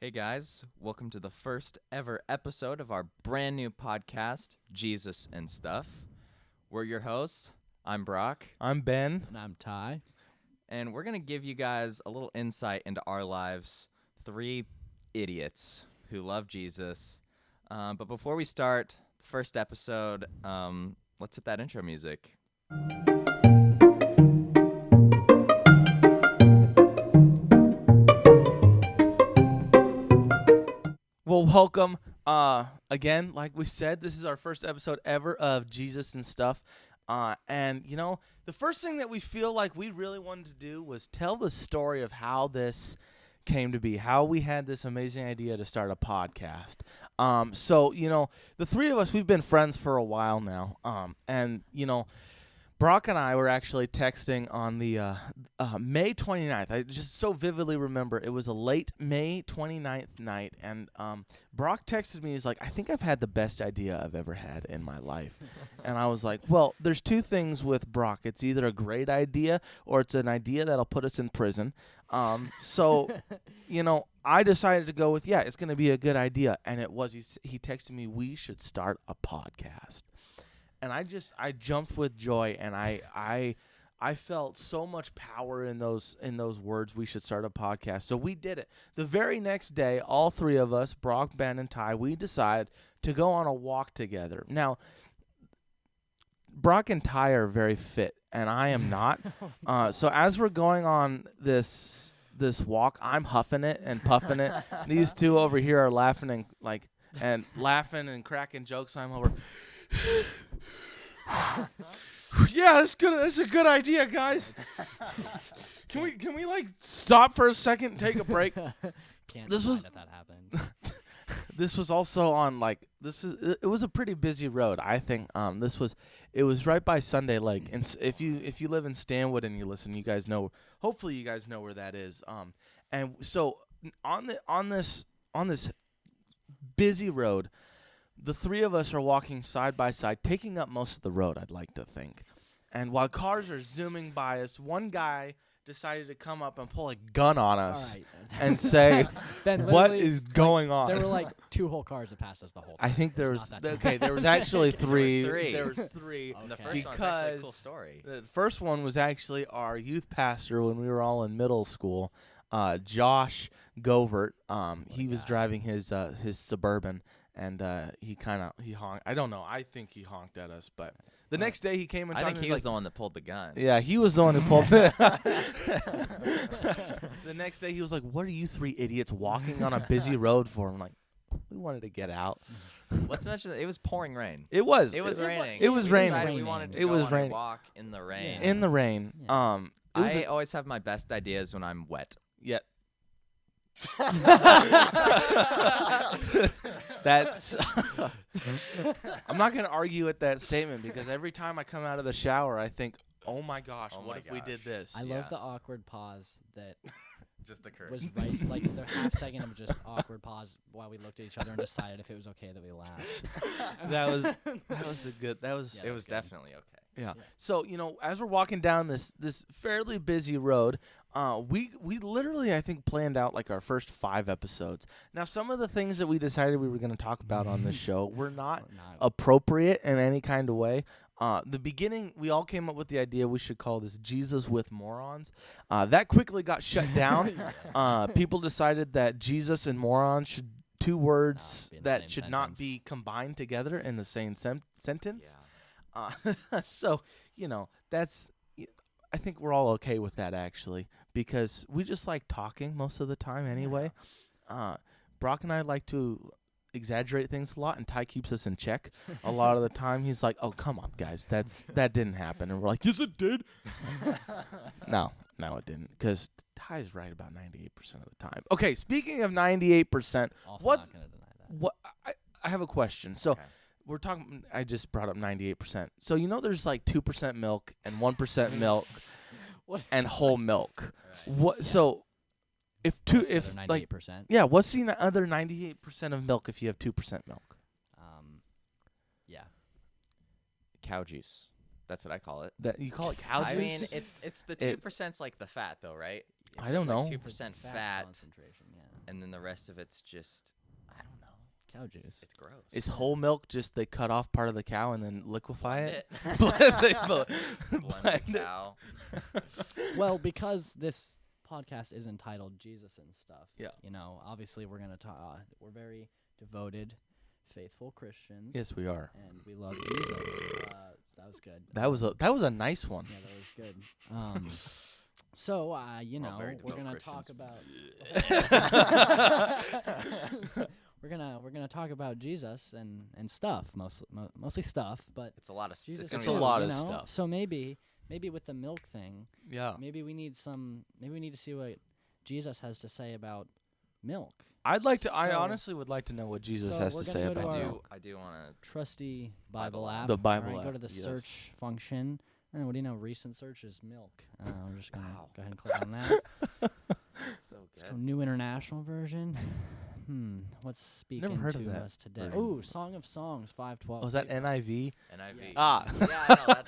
Hey guys, welcome to the first ever episode of our brand new podcast, Jesus and Stuff. We're your hosts. I'm Brock, I'm Ben. And I'm Ty. and we're going to give you guys a little insight into our lives. Three idiots who love Jesus. But before we start the first episode, let's hit that intro music. Well, welcome. Again, like we said, this is our first episode ever of Jesus and Stuff. And, you know, the first thing that we feel like we really wanted to do was tell the story of how this came to be, how we had this amazing idea to start a podcast. So, you know, the three of us, we've been friends for a while now. And, you know, Brock and I were actually texting on the May 29th. I just so vividly remember it was a late May 29th night, and Brock texted me. He's like, I think I've had the best idea I've ever had in my life. And I was like, well, there's two things with Brock. It's either a great idea or it's an idea that'll put us in prison. So, you know, I decided to go with, yeah, it's going to be a good idea. And it was, he texted me, we should start a podcast. And I jumped with joy, and I felt so much power in those words. We should start a podcast. So we did it. The very next day, all three of us, Brock, Ben, and Ty, we decided to go on a walk together. Now, Brock and Ty are very fit, and I am not. So as we're going on this walk, I'm huffing it and puffing it. These two over here are laughing and cracking jokes. I'm over. Yeah, that's a good idea, guys. Can we like stop for a second and take a break? Can't This deny was- that happened. This was also on it was a pretty busy road. I think it was right by Sunday Lake. And if you live in Stanwood and you listen, you guys know. Hopefully, you guys know where that is. And so on this busy road, the three of us are walking side by side, taking up most of the road, I'd like to think. And while cars are zooming by us, one guy decided to come up and pull a gun on us All right. and say, Ben, what literally, is going on? There were like two whole cars that passed us the whole time. I think It's there not was that okay. dramatic. There was actually three. three. There was three. Okay. And the first one's actually a cool story. The first one was actually our youth pastor when we were all in middle school, Josh Govert. He was guy. driving his Suburban, and he honked. I don't know. I think he honked at us, but the next day he came and I talked think to me, he was like, the one that pulled the gun. yeah, he was the one who pulled it. The next day he was like, "What are you three idiots walking on a busy road for?" I'm like, "We wanted to get out." Let's mention that it was pouring rain. It was. It was raining. It was We raining. decided we wanted to It go was on a raining. walk in the rain. Yeah. In the rain. Yeah. It was I always have my best ideas when I'm wet. yeah. That's. I'm not gonna argue with that statement because every time I come out of the shower, I think, "Oh my gosh, Oh what my if we did this?" I Yeah. love the awkward pause that Just occurred. was right, like the half second of just awkward pause while we looked at each other and decided if it was okay that we laughed. That was a good. That was. Yeah, it that was was good. definitely okay. Yeah. Yeah. So, you know, as we're walking down this fairly busy road, we literally, I think, planned out like our first 5 episodes. Now, some of the things that we decided we were going to talk about on this show were not Or not. appropriate in any kind of way. The beginning, we all came up with the idea we should call this Jesus with Morons. That quickly got shut down. People decided that Jesus and morons should two words be in the that same should not sentence. be combined together in the same sentence. Yeah. So, you know, I think we're all okay with that actually because we just like talking most of the time anyway. Brock and I like to exaggerate things a lot, and Ty keeps us in check a lot of the time. He's like, "Oh, come on, guys, that didn't happen," and we're like, "Yes, it did." No, it didn't, because Ty's right about 98% of the time. Okay, speaking of 98%, Also what's- not gonna deny that. what I have a question. So. Okay. We're talking. I just brought up 98%. So you know, there's like 2% milk and 1% milk What and is whole milk. What? So if two, What's the if other like, 98%? yeah, what's the other 98% of milk if you have 2% milk? Yeah. Cow juice. That's what I call it. That you call it cow juice? I mean, it's the It- 2%'s like the fat though, right? I don't know. 2% Fat fat. concentration. Yeah. and then the rest of it's just, I don't know. Cow juice. It's gross. Is whole milk just they cut off part of the cow and then liquefy it? Blend the blend it. cow. Well, because this podcast is entitled Jesus and Stuff. Yeah. You know, obviously we're gonna talk. We're very devoted, faithful Christians. Yes, we are. And we love Jesus. That was good. That was a nice one. Yeah, that was good. So you Well, know, very we're devout gonna talk Christians. about. we're gonna talk about Jesus and stuff, mostly stuff, but It's a lot of. Jesus gonna It's be a too, lot you of know? stuff. So maybe with the milk thing, Yeah. maybe we need to see what Jesus has to say about milk. I So- honestly would like to know what Jesus so has we're to gonna say go to about our- milk. I do want to. Trusty Bible Bible app. app. The Bible All right, go to app, the yes. search function. And what do you know? Recent search is milk. We're just gonna Wow. go ahead and click on that. So So good. New International Version. What's speaking heard to of that us today? version. Ooh, Song of Songs 512. Was that NIV? NIV. Ah. Yeah, I know.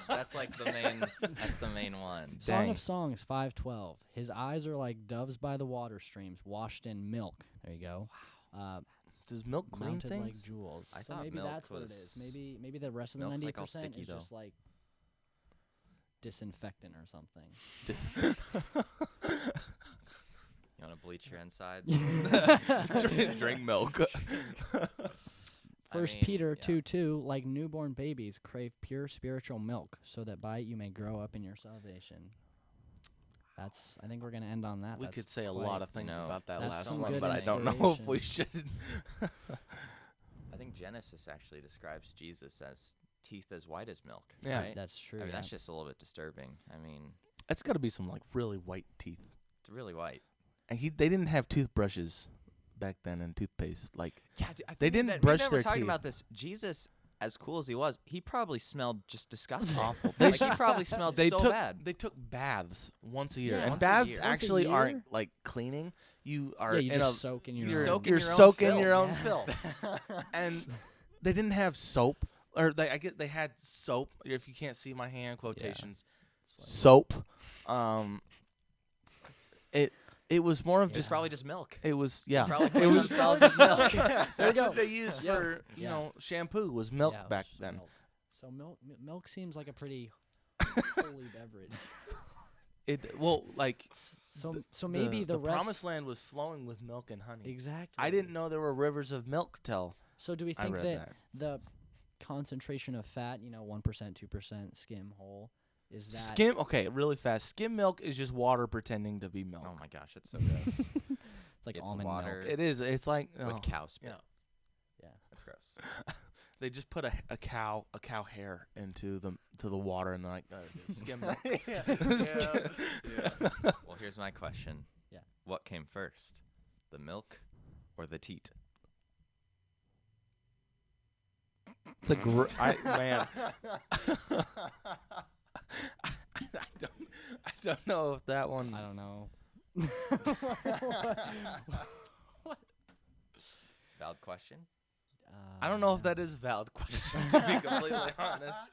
That's like the main. That's the main one. Song Dang. of Songs 512. His eyes are like doves by the water streams, washed in milk. There you go. Does milk clean Mounted like things? jewels. I so thought maybe milk that's what it is. was- Maybe the rest of the milk's, like, all 90% sticky, is though. just like disinfectant or something. You want to bleach your insides? Drink milk. First mean, Peter yeah. 2:2, like newborn babies, crave pure spiritual milk, so that by it you may grow up in your salvation. I think we're gonna end on that. We That's could say a quite- lot of things know, about that that's last some one, good but I don't know if we should. I think Genesis actually describes Jesus as teeth as white as milk. Yeah. Right? That's true. I mean, yeah. that's just a little bit disturbing. I mean, It's got to be some like really white teeth. it's really white. And they didn't have toothbrushes back then and toothpaste. Like Yeah, They didn't brush we never their talking teeth. about this. Jesus, as cool as he was, he probably smelled just disgusting. awful. Like, he probably smelled so bad. They took baths once a year, Yeah. and Once a baths year. Once a actually year? aren't like cleaning. You are Yeah, you in just a soak in your you're own. soaking you're your own soaking filth. your own Yeah. filth. And they didn't have soap, or I get they had soap. If you can't see my hand quotations, soap. It was more of It's just probably just milk. it was yeah. Probably It cleaned was themselves with milk. That's you what go. they used Yeah. for Yeah. shampoo was milk Yeah, it back was then. milk. So milk seems like a pretty holy beverage. So maybe the rest. promised land was flowing with milk and honey. Exactly. I didn't know there were rivers of milk till So do we I think read that that. the concentration of fat, 1%, 2% skim whole, is that Skim. Okay, really fast. Skim milk is just water pretending to be milk. Oh my gosh, it's so gross. it's like It's almond water. milk? It is. It's like With oh, cow spit. yeah. Yeah. That's gross. They just put a cow hair into the water and they're like skim milk. Well, here's my question. Yeah. What came first, the milk or the teat? It's a man. I don't know if that one. I don't know. It's a valid question. I don't know if that is a valid question, to be completely honest.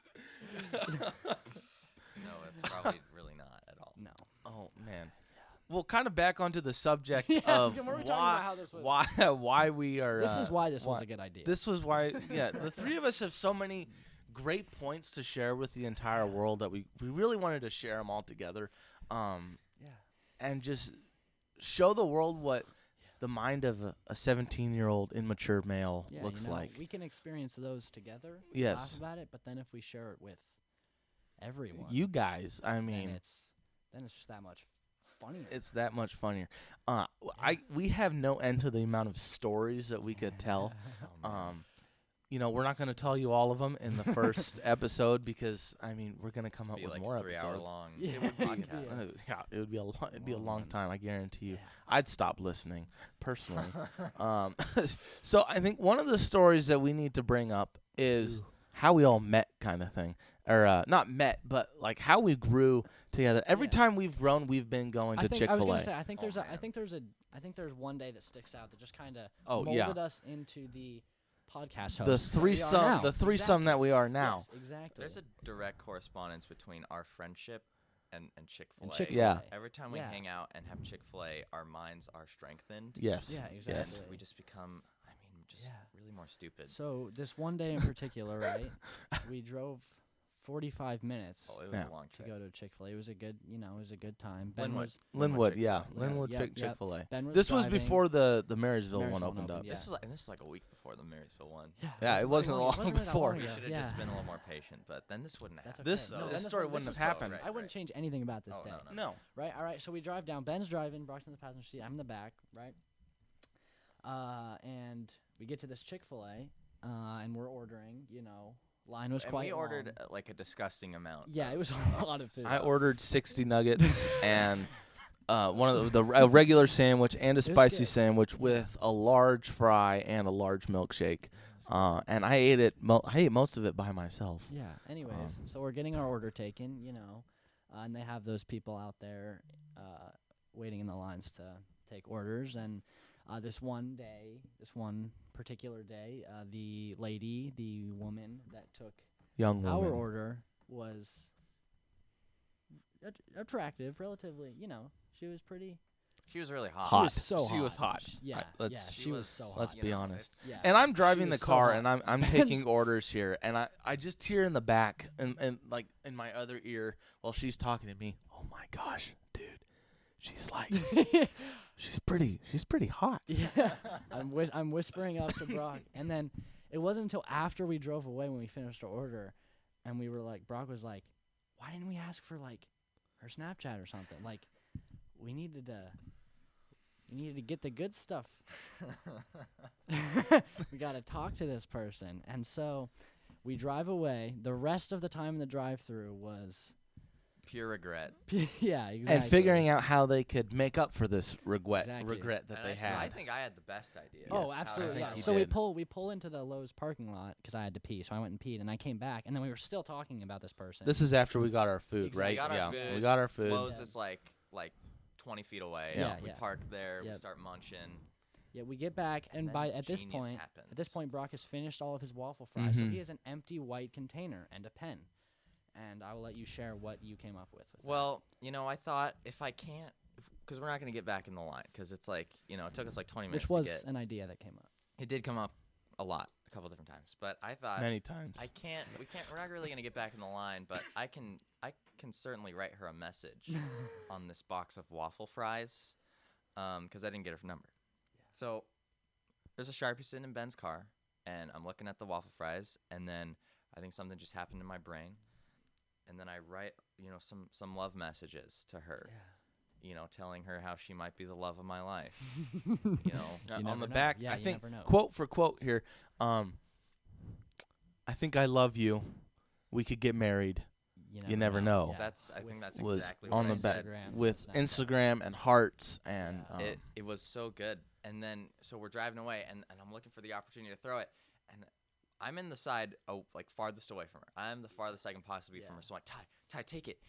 No, it's probably really not at all. No. Oh man. Well, kind of back onto the subject Yes, of we were talking about how this was. why we are. This is why this was why- a good idea. This was why. Yeah, the three of us have so many great points to share with the entire world that we really wanted to share them all together, yeah. and just show the world what the mind of a 17-year-old immature male Yeah, looks like. we can experience those together. Laugh Yes. about it, but then if we share it with everyone, You guys, I then mean, it's just that much funnier. it's that much funnier. We have no end to the amount of stories that we could tell. We're not going to tell you all of them in the first episode because we're going to come up It'd be with like more a 3 hour episodes. long Yeah, It would be, podcast. it would be a long. It'd be a long one. time. I guarantee you. Yeah. I'd stop listening personally. So I think one of the stories that we need to bring up is how we all met, kind of thing, or not met, but like how we grew together. Every Yeah. time we've grown, we've been going to I was Chick-fil-A. gonna say, I think Oh, there's man. I think there's one day that sticks out that just kind of Oh, molded yeah. us into the podcast hosts. The that we are threesome, now. the threesome Exactly. that we are now. Yes, exactly. There's a direct correspondence between our friendship and Chick-fil-A. And Chick-fil-A. Yeah. Every time we Yeah. hang out and have Chick-fil-A, our minds are strengthened. Yes. Yeah, And exactly. we just become, just Yeah. really more stupid. So this one day in particular, right? We drove 45 minutes Oh, it was Yeah. a long to trip. go to Chick-fil-A. It was a good, it was a good time. Ben Linwood. was Linwood, Chick-fil-A. yeah. Yeah, Linwood yep, yep. Chick-fil-A. Ben was This was driving. before the Marysville one Marysville opened one up. opened, yeah. This is like a week before the Marysville one. Yeah, it too wasn't long wasn't really that before. long We ago, should have yeah. just been a little more patient, but then this wouldn't That's happen. okay. This- No, this then story this wouldn't was have happened. Right, I wouldn't right. change anything about this Oh, day. no. No. Right? All right. So we drive down. Ben's driving. Brock's in the passenger seat. I'm in the back. Right? And we get to this Chick-fil-A, and we're ordering. Line was And quite we ordered long. like a disgusting amount. Yeah, of it was stuff. a lot of food. I ordered 60 nuggets and one of a regular sandwich and a was spicy good. sandwich with a large fry and a large milkshake. And I ate it. I ate most of it by myself. Yeah. Anyways, so we're getting our order taken. And they have those people out there waiting in the lines to take orders. And this one particular day, the woman that took Young our woman. order was attractive, relatively. She was pretty. She was really hot. She Hot. was so hot. She was hot. Yeah, Right, yeah, let's- she was so hot. let's be honest. it's- Yeah. And I'm driving She the was so car hot. and I'm taking orders here and I just hear in the back and like in my other ear while she's talking to me, oh my gosh, dude, she's like she's pretty hot. Yeah, I'm whispering up to Brock, and then it wasn't until after we drove away when we finished our order, and we were like, Brock was like, "Why didn't we ask for like her Snapchat or something? Like, we needed to get the good stuff. We got to talk to this person." And so we drive away. The rest of the time in the drive-through was Pure regret. yeah, exactly. And figuring out how they could make up for this regret Exactly. that And they had. I think I had the best idea. Oh, Yes, absolutely. I Yeah. think you So did. we pull into the Lowe's parking lot because I had to pee. So I went and peed, and I came back, and then we were still talking about this person. This is after we got our food, Exactly. right? We got our yeah, food. we got our food. Lowe's Yeah. is like 20 feet away. Yeah, We yeah. park there. We Yep. start munching. Yeah, we get back, and then by at this genius happens. point, Brock has finished all of his waffle fries, so Mhm. he has an empty white container and a pen. And I will let you share what you came up with. That. Well, I thought if I can't, because we're not going to get back in the line, because it's like, it took us like 20 minutes which was to get. an idea that came up. It did come up a couple different times, but I thought Many times. we're not really going to get back in the line, but I can certainly write her a message on this box of waffle fries, because I didn't get her number. So there's a Sharpie sitting in Ben's car, and I'm looking at the waffle fries, and then I think something just happened in my brain, and then I write, some love messages to her, telling her how she might be the love of my life, You on never the know. back, Yeah, I you think never know. quote for quote here. I think I love you. We could get married. You never know. Yeah. I think that's Was exactly on what the I back said. Instagram, with Snapchat. Instagram and hearts and Yeah. It was so good. And then so we're driving away, and I'm looking for the opportunity to throw it, and I'm in the side like farthest away from her. I'm the farthest I can possibly be from Yeah. her. So I'm like, Ty, take it.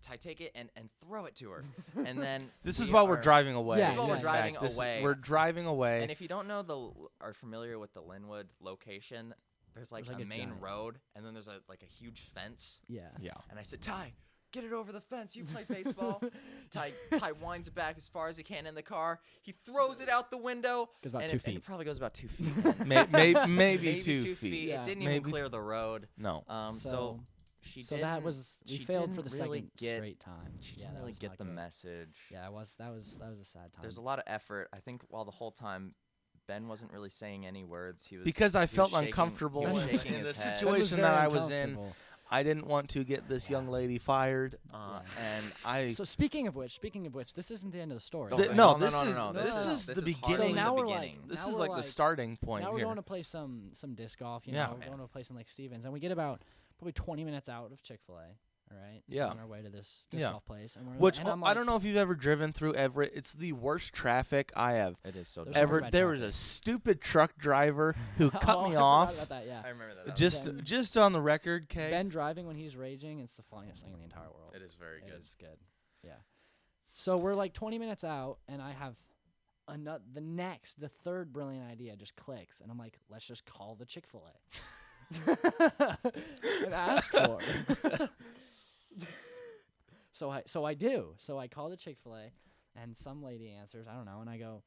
Ty, take it and throw it to her. And then this is we while we're are- driving away. Yeah, This is while yeah, we're driving In fact, away. We're driving away. And if you don't know are familiar with the Linwood location, there's like There's a like a main giant- road, and then there's a huge fence. Yeah. yeah. And I said, Ty, get it over the fence. You play baseball. Ty winds it back as far as he can in the car. He throws it out the window. Goes about and 2 it, and feet. it probably goes about 2 feet. Maybe Maybe 2 feet. Yeah. It didn't Maybe. even clear the road. No. So she So didn't, that was we she failed for didn't the really second get, straight time. She Yeah, didn't that really was get not the good. message. Yeah, that was a sad time. There's a lot of effort. I think while the whole time Ben wasn't really saying any words. He was Because I he was felt shaking- uncomfortable he was in shaking the his head. situation that I was in. I didn't want to get this young Yeah. lady fired, Yeah. and I. So speaking of which, this isn't the end of the story. Go Th- ahead. no, no, this no, no, is no, no, this no, no. is This the is hard beginning. So in the now we're beginning. like, This now is we're like the starting point Now we're here. going to play some disc golf. Yeah. We're going to a place in Lake Stevens, and we get about probably 20 minutes out of Chick-fil-A. All right. Yeah. On our way to this disc Yeah. golf place, and we're Which and I'm I like, don't know if you've ever driven through Everett. It's the worst traffic I have It is so There's dumb. some ever. bad There was a traffic. stupid truck driver who cut Oh, I me forgot off. about that, yeah. I remember that. That Just Ben- just on the record, Kay. Ben driving when he's raging, it's the funniest thing in the entire world. it is very good. It's good. Yeah. So we're like 20 minutes out, and I have the third brilliant idea just clicks, and I'm like, let's just call the Chick-fil-A and ask for it. So I do. So I call the Chick-fil-A, and some lady answers. I don't know, and I go,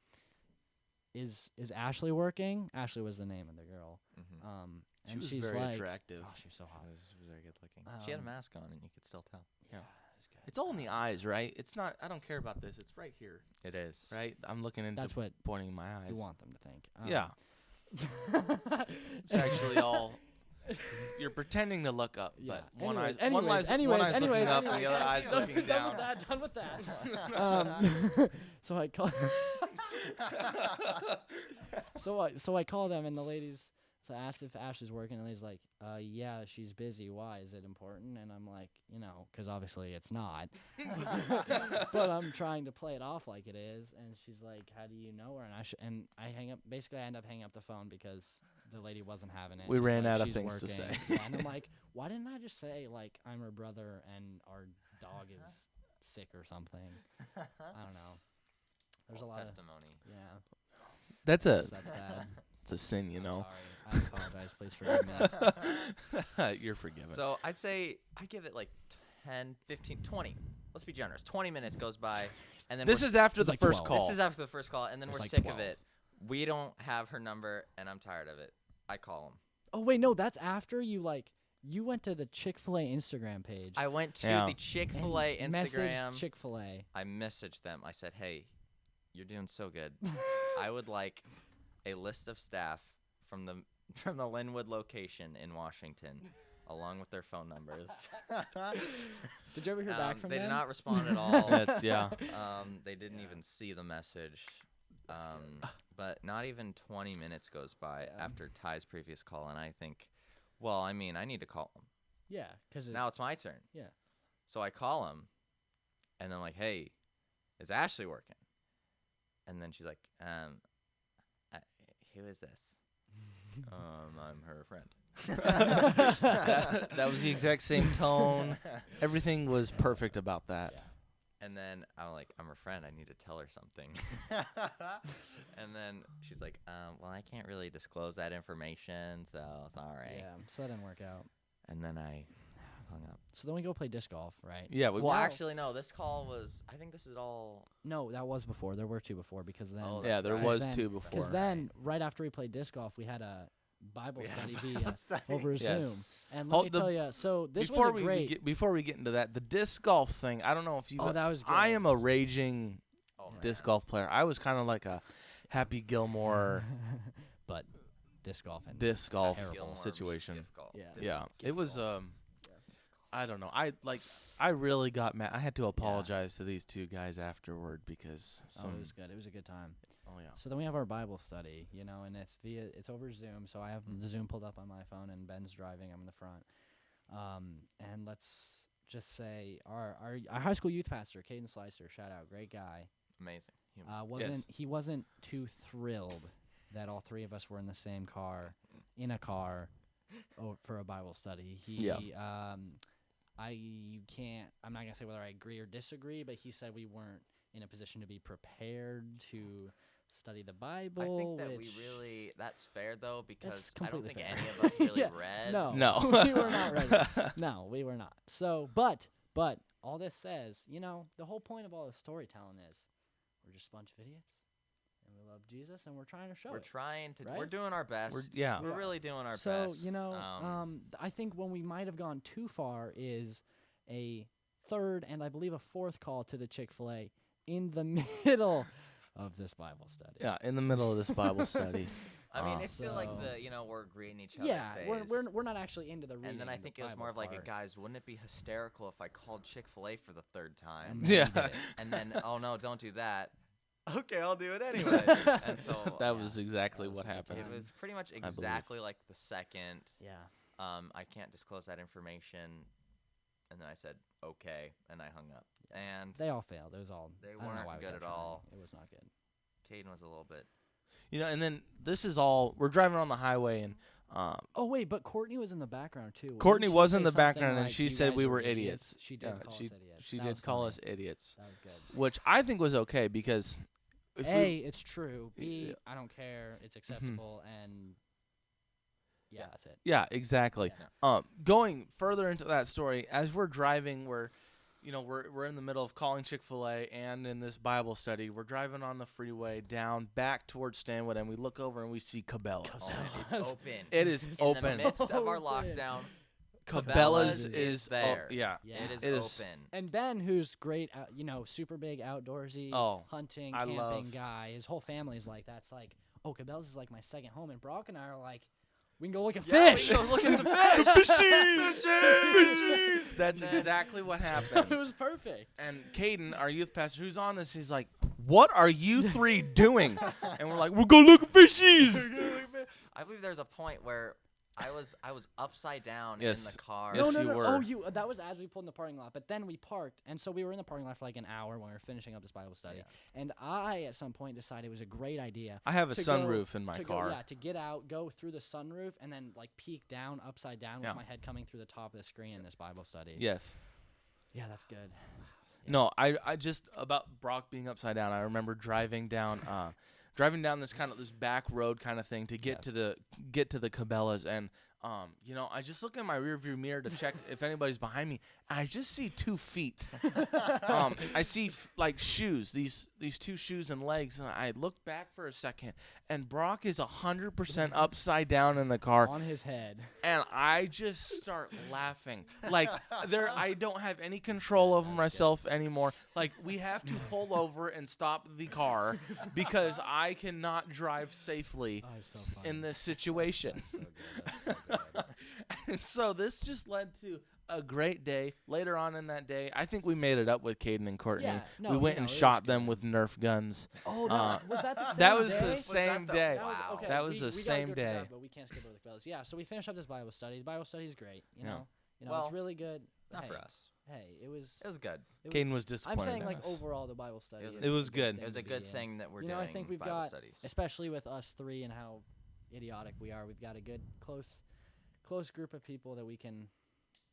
"Is Ashley working?" Ashley was the name of the girl. Mm-hmm. She And was she's very like, attractive. "Oh, she's so hot." She was very good looking. She had a Um, mask on, and you could still tell. Yeah, Yeah. it was good. It's all in the eyes, right? It's not. I don't care about this. It's right here, It is. right? I'm looking into That's what pointing my eyes. you want them to think. Yeah. It's actually all. You're pretending to look up, Yeah. but one Anyways, eye's one eye's looking up, and the other eye's looking down. Done with that. So I call. so I call them, and the ladies. So I asked if Ashley's working, and the lady's like, "Yeah, she's busy. Why? Is it important?" And I'm like, because obviously it's not. But I'm trying to play it off like it is. And she's like, "How do you know her?" And I hang up. Basically, I end up hanging up the phone because the lady wasn't having it. We She's ran like, out of "She's things to working." say. Yeah, and I'm like, why didn't I just say like I'm her brother and our dog is sick or something? I don't know. There's False a lot testimony. That's a that's bad. it's a sin, you I'm know. sorry. I apologize. Please forgive me. You're forgiven. So I'd say I give it like 10, 15, 20. Let's be generous. 20 minutes goes by, and then this we're is after It's the like first 12. call. This is after the first call, and then It's we're like sick 12. of it. We don't have her number, and I'm tired of it. I call him. Oh wait, no, that's after you went to the Chick-fil-A Instagram page. I went to Yeah. the Chick-fil-A and Instagram. messaged Chick-fil-A. I messaged them. I said, "Hey, you're doing so good. I would like a list of staff from the Linwood location in Washington, along with their phone numbers." Did you ever hear back from they them? did not respond at all. That's yeah. They didn't even see the message. But not even 20 minutes goes by Yeah. after Ty's previous call, and I think, well, I mean, I need to call him. Yeah, because Now it's my turn. Yeah. So I call him, and then I'm like, "Hey, is Ashley working?" And then she's like, "Who is this?" I'm her friend. That was the exact same tone. Everything was perfect about that. Yeah. And then I'm like, "I'm her friend. I need to tell her something." And then she's like, "Well, I can't really disclose that information, so sorry." Yeah, so that didn't work out. And then I hung up. So then we go play disc golf, right? Yeah. We, Well, Now- actually, no. This call was. I think this is all. No, that was before. There were two before because then. Oh, yeah, that's there right. was then- two before. Because then, right after we played disc golf, we had a Bible study via over Yes. Zoom. And Oh, let me the- tell you, so this before was a great. before we get into that, the disc golf thing. I don't know if you. Oh, that was good. I am a raging Oh, man. disc golf player. I was kind of like a Happy Gilmore but disc golf and disc golf Terrible. Gilmore meets situation. gift golf. Yeah. Disc Yeah, gift it was. golf. I don't know. I really got mad. I had to apologize to these two guys afterward because oh, it was good. It was a good time. oh yeah. So then we have our Bible study, and it's over Zoom. So I have the Zoom pulled up on my phone, and Ben's driving. I'm in the front. And let's just say our high school youth pastor, Caden Slicer, shout out, great guy. Amazing. Human. He wasn't too thrilled that all three of us were in the same car, in a car, for a Bible study. I'm not gonna say whether I agree or disagree, but he said we weren't in a position to be prepared to study the Bible. I think that which that's fair though, because I don't completely think fair. any of us really Yeah, read. no, No. we were not ready. No, we were not. So, but all this says, the whole point of all this storytelling is we're just a bunch of idiots, and we love Jesus, and we're trying to show We're it. trying to. right? We're doing our best. We're Yeah. really doing our So, best. I think when we might have gone too far is a third and I believe a fourth call to the Chick-fil-A in the middle of this Bible study. Yeah, in the middle of this Bible study. I mean, it's still like So- we're greeting each other. Yeah, phase. we're not actually into the reading. And then I of the think it was Bible more of like a part. guys, wouldn't it be hysterical if I called Chick-fil-A for the third time? And then we Yeah. did it. And then, oh no, don't do that. Okay, I'll do it anyway. And so That Yeah, was exactly that was what a good happened. it time. was pretty much believe. exactly like the second. Yeah. I can't disclose that information. And then I said, okay, and I hung up. And They all failed. It was all. They I don't know weren't why we good kept at trying. all. It was not good. Caden was a little bit. And then this is all we're driving on the highway, and Oh wait, but Courtney was in the background too. Wasn't Courtney she was say in the something background, and like, she "You said guys we were idiots." She did Yeah, call she- us idiots. She That did was call funny. us idiots, That was good. which I think was okay because if A, it's true. B, Yeah. I don't care. It's acceptable, and yeah, that's it. yeah, exactly. Yeah. Going further into that story, as we're driving, we're we're in the middle of calling Chick-fil-A and in this Bible study. We're driving on the freeway down back towards Stanwood, and we look over and we see Cabela's. It's open. It is In open. the midst of our Open. lockdown. Cabela's Cabela's is there. yeah. Yeah. It is It is- open. And Ben, who's great, super big outdoorsy, Oh, hunting, I camping love- guy. His whole family's like that. It's like, oh, Cabela's is like my second home. And Brock and I are like, we can go look at Yeah, fish. we can go look at some fish. Fishies! That's Man. exactly what it happened. was perfect. And Caden, our youth pastor, who's on this, he's like, "What are you three doing?" And we're like, "We're gonna look at fishies." I believe there's a point where I was upside down Yes. in the car. Yes, no. you were. Oh, that was as we pulled in the parking lot. But then we parked, and so we were in the parking lot for like an hour when we were finishing up this Bible study. Yeah. And I, at some point, decided it was a great idea I have a to go- sunroof in my to car. to get out, go through the sunroof, and then like peek down upside down Yeah. with my head coming through the top of the screen in this Bible study. Yes. Yeah, that's good. No, I just about Brock being upside down. I remember driving down this kind of this back road kind of thing to get to the Cabela's, and I just look in my rearview mirror to check if anybody's behind me, and I just see 2 feet. I see like shoes, these 2 shoes and legs, and I look back for a second, and Brock is 100% upside down in the car, On his head. and I just start laughing. Like I don't have any control over myself anymore. Like we have to pull over and stop the car because I cannot drive safely Oh, it's so funny. in this situation. So good. That's so good. And so this just led to a great day. Later on in that day, I think we made it up with Caden and Courtney. Yeah, no, we went you know, and it was shot them good. with Nerf guns. Oh, Uh, was that the same that was day? the same the- day. That was, Wow. okay, That was we the gotta same go to day. that, but we can't skip over the Cabela's. Yeah, so we finished up this Bible study. The Bible study is great. You Yeah. know, Well, it's really good. Not hey, for us. Hey, it was. It was good. Caden was I'm disappointed saying in like us. overall the Bible study. It was- is It was a good. thing It was to a be good in. thing that we're You doing know, I think we've Bible got, studies. especially with us three and how idiotic we are, we've got a good close group of people that we can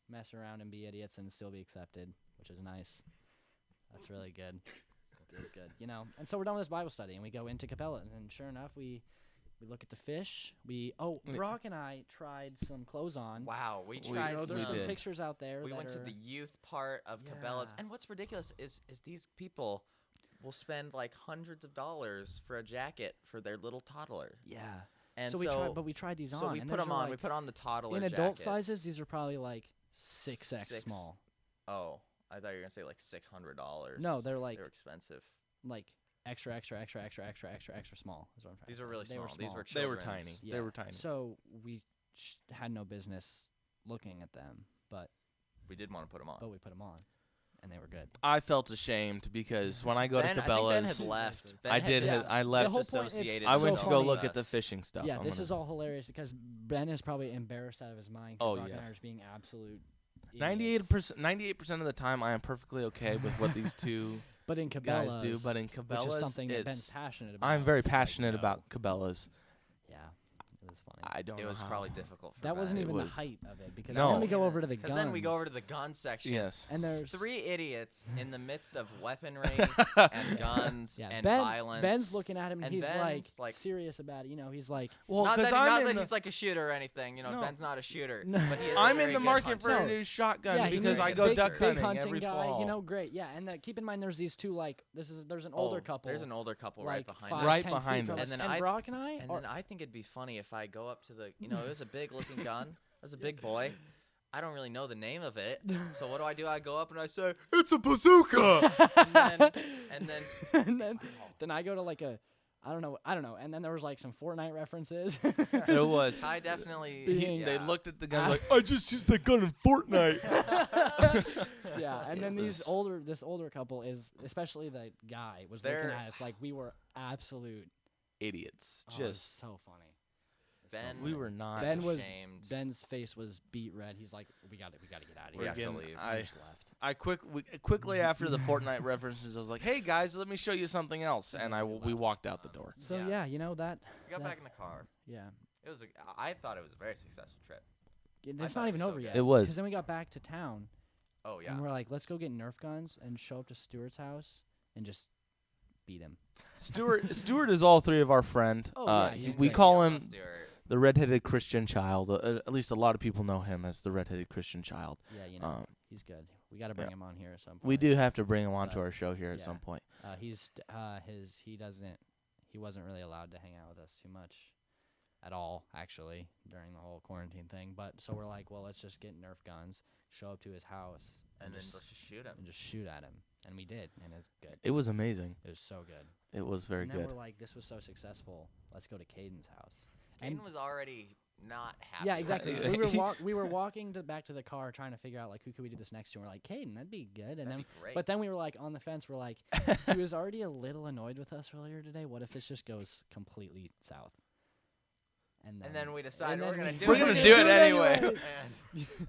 mess around and be idiots and still be accepted, which is nice. That's really good. It's good, you know. And so we're done with this Bible study, and we go into Capella, and sure enough, we look at the fish. Brock and I tried some clothes on. Wow, we We- tried. You know, we there's some did. pictures out there. We that went to are- the youth part of Cabela's, Yeah. and what's ridiculous is these people will spend like hundreds of dollars for a jacket for their little toddler. Yeah. And so we tried these on. so we and put those them are on. like- We put on the toddler in adult jacket. sizes. These are probably like 6X Six- small. Oh, I thought you were gonna say like $600. No, they're like They're expensive. extra small. Is what I'm trying These to were say. really They small. were These were They were children's. tiny. Yeah. They were tiny. So we had no business looking at them, but We did want to put them on. we put them on, and they were good. I felt ashamed because when I go Ben, to I think Ben Cabela's, had left. Exactly. Ben I had did. just I left. The whole point- it's disassociated I so went to go funny. look at the fishing stuff. Yeah, I'm this gonna- is all hilarious because Ben is probably embarrassed out of his mind. Oh, Brock yes. and I are just being absolute. 98%. 98% of the time, I am perfectly okay with what these two But in guys Cabela's, do. But in which Cabela's, is something that it's- Ben's passionate about. I'm very it's like, passionate no. about Cabela's. Yeah, it was funny. I don't It know was how. probably difficult. For That wasn't Ben. even the was- height of it because No. then we go over to the Because guns. then we go over to the gun section. Yes. And there's- three idiots in the midst of weaponry and guns yeah, and Ben, violence. Ben's looking at him and and he's Ben's like serious about it. You know, he's like, Well, not because that, not I'm that in the, he's like a shooter or anything. You know, No. Ben's not a shooter. No. But he is a I'm very in the good market for hunter. a new shotgun yeah, he because needs I a go big, duck big hunting hunting every guy. fall. You know, great. Yeah, and keep in mind, there's these two there's an older couple. There's an older couple like right behind 5, us. Right 10 behind feet from us. us. And And then Brock and I, And are, then I think it'd be funny if I go up to the, it was a big looking gun. It was a big boy. I don't really know the name of it. So what do? I go up and I say, it's a bazooka. and then and then I go to like a, I don't know, and then there was like some Fortnite references. It was. I definitely. Being- They yeah. looked at the gun like, I just used that gun in Fortnite. Yeah, and then It was- this older couple is, especially the guy, was looking They're- at us like we were absolute. Idiots. Oh, it was Just. so funny. Ben. We were not. Ben was ashamed. Ben's face was beat red. He's like, we got to get out of We here. have to Again, leave. We just left. I quickly after the Fortnite references, I was like, "Hey guys, let me show you something else," and we walked out the door. So Yeah. yeah, you know that. We got that- back in the car. Yeah, It was. I thought it was a very successful trip. it's thought not it even was so over good. yet. It was. Because then we got back to town Oh yeah. and we're like, let's go get Nerf guns and show up to Stuart's house and just beat him. Stuart is all three of our friend. Oh, yeah, he's we great. call Yeah, him Stuart. the redheaded Christian child. At least a lot of people know him as the redheaded Christian child. Yeah, you know, Um, he's good. We got to bring him on here at some point. We do have to bring him onto But, our show here at yeah. some point. He wasn't really allowed to hang out with us too much at all, actually, during the whole quarantine thing. But so we're like, well, let's just get Nerf guns, show up to his house, And then just, let's just shoot him. and just shoot at him. And we did, and it was good. It was amazing. It was so good. It was very and then good. we're like, this was so successful. Let's go to Caden's house. Caden And was already not happy. yeah, with exactly. it. we were walking back to the car trying to figure out like who could we do this next to. And we're like, Caden, that'd be good. And That'd then be great. but then we were like on the fence. We're like, he was already a little annoyed with us earlier today. What if this just goes completely south? And then we decided and we're then gonna do We're it. gonna do it anyway. anyways.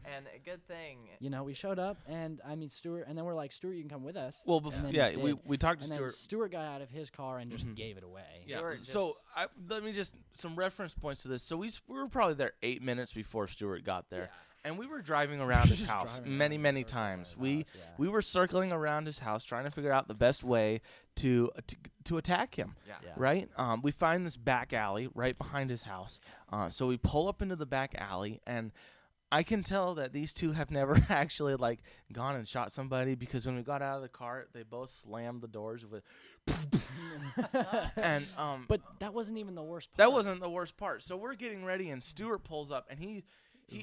and a good thing. You know, we showed up, and I mean Stuart, and then we're like, Stuart, you can come with us. Well, And then yeah, he we did. talked to And then Stuart. Stuart got out of his car and just Mhm. gave it away. Yeah. Stuart So just- let me just some reference points to this. So we were probably there 8 minutes before Stuart got there, and we were driving around his Just house driving many around, many circling around times. his We house, yeah. we were circling around his house trying to figure out the best way to attack him. Yeah. Yeah. Right? We find this back alley right behind his house. So we pull up into the back alley, and I can tell that these two have never actually like gone and shot somebody, because when we got out of the car, they both slammed the doors with, and But that wasn't even the worst part. that wasn't the worst part. So we're getting ready, and Stuart pulls up, and he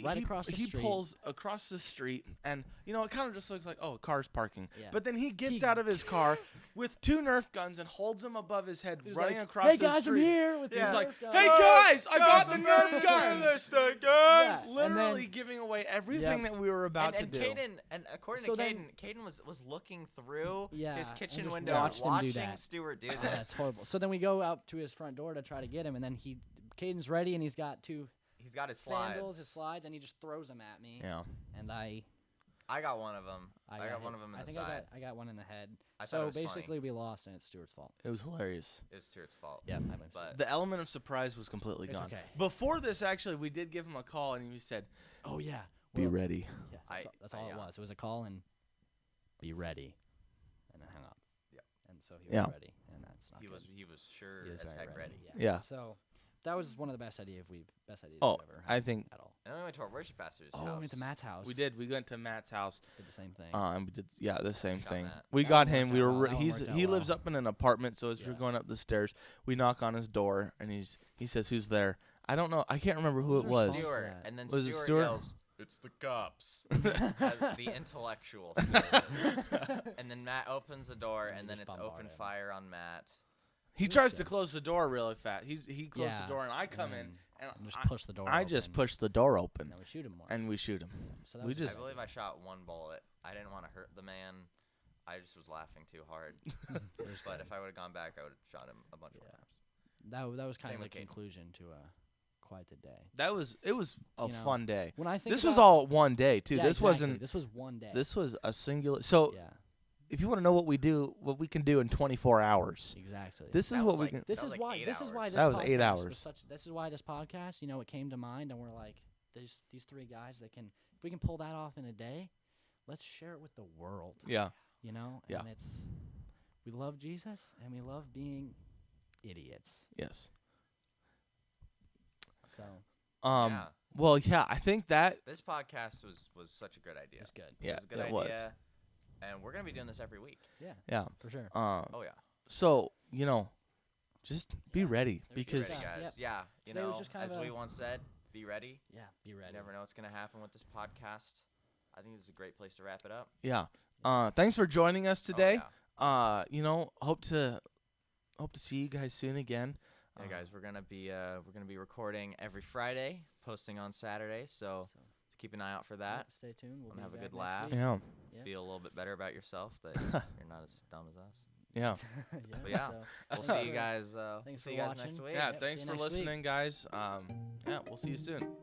Right across the street. pulls across the street, and it kind of just looks like, oh, a car's parking. Yeah. But then he gets He- out of his car with 2 Nerf guns and holds them above his head, He was running like, across hey the guys, street. I'm here with He's these like, Nerf guns." hey guys, I got the I'm Nerf gonna guns. do this thing, Yeah, and Literally then- giving away everything that we were about and to do. Caden, and according So to then- Caden was looking through Yeah, his and kitchen just window, watched him do watching that. Stuart do Oh, this. that's horrible. So then we go out to his front door to try to get him, and then Caden's ready, and he's got 2 He's got his sandals, his slides. slides, and he just throws them at me. Yeah. And I I got one of them. I got hit- one of them in I the think side. I got one in the head. I thought it So was funny. basically, we lost, and it's Stuart's fault. It was hilarious. It was Stuart's fault. Yeah, I blame Stuart. But The element of surprise was completely It's gone. okay. Before this, actually, we did give him a call, and he said, Oh yeah, "Be Well, ready." Yeah, I- that's all yeah. it was. It was a call and be ready, and then hung up. Yeah. And so he was Yeah. ready, and that's not he good. was sure He was as very heck ready. Yeah. So that was one of the best ideas we've Oh, ever I had think at all. And then we went to our worship pastor's Oh, house. we went to Matt's house. we did. We went to Matt's house. Did the same thing. And we did, the same Shot thing. Matt. We That got one him. worked We out were. well. That one He's worked out he lives well. up in an apartment, so as we're Yeah. going up the stairs, we knock on his door, and he says, "Who's there?" I don't know. I can't remember who it What was was. our response? Stuart, that? and then Was it Stuart Stuart? yells, "It's the cops!" As the intellectual. Stuart. And then Matt opens the door, And and we then just it's bombard open him. fire on Matt. He It was tries to good. close the door really fast. He closed Yeah, the door, and I and come in, then and just I, push the door. I just open, push the door open, And then we shoot him more. and we shoot him. So that we was just I believe I shot one bullet. I didn't want to hurt the man. I just was laughing too hard. It was But good. if I would have gone back, I would have shot him a bunch more Yeah. times. That was kind Same of the with Caden. conclusion to quite the day. it was a You know, fun day. When I think This was about- all one day too. Yeah, This exactly. wasn't. This was one day. This was a singular. So yeah, if you want to know what we can do in 24 hours, exactly. this is That what was we like- can. This That is was like why. 8 This is why. hours. This That was 8 podcast hours. Was such. This is why this podcast. It came to mind, and we're like, these 3 guys that can. If we can pull that off in a day, let's share it with the world. Yeah. You know. Yeah. And we love Jesus, and we love being idiots. Yes. So Yeah. Well, yeah. I think that. This podcast was such a good idea. it's good. Yeah. It was a good it idea. was. And we're gonna be doing this every week. Yeah. For sure. Oh yeah. So just be Yeah. ready Be Be because ready, Stuff, guys. yep. Yeah. You Today was know, just kind as of we a- once said, be ready. Yeah. Be You ready. never know what's gonna happen with this podcast. I think this is a great place to wrap it up. yeah. Thanks for joining us today. Oh, Hope to see you guys soon again. yeah. Guys, we're gonna be recording every Friday, posting on Saturday. So So, keep an eye out for yep, that. stay tuned. We'll Wanna be have a back good next laugh. week. Yeah. Yep. Feel a little bit better about yourself that you're not as dumb as us. Yeah. But yeah, so We'll thanks see you for- guys. Thanks See for you guys watching. next week. Yeah. Yep, see Thanks you for next week. listening, guys. Yeah. We'll see you soon.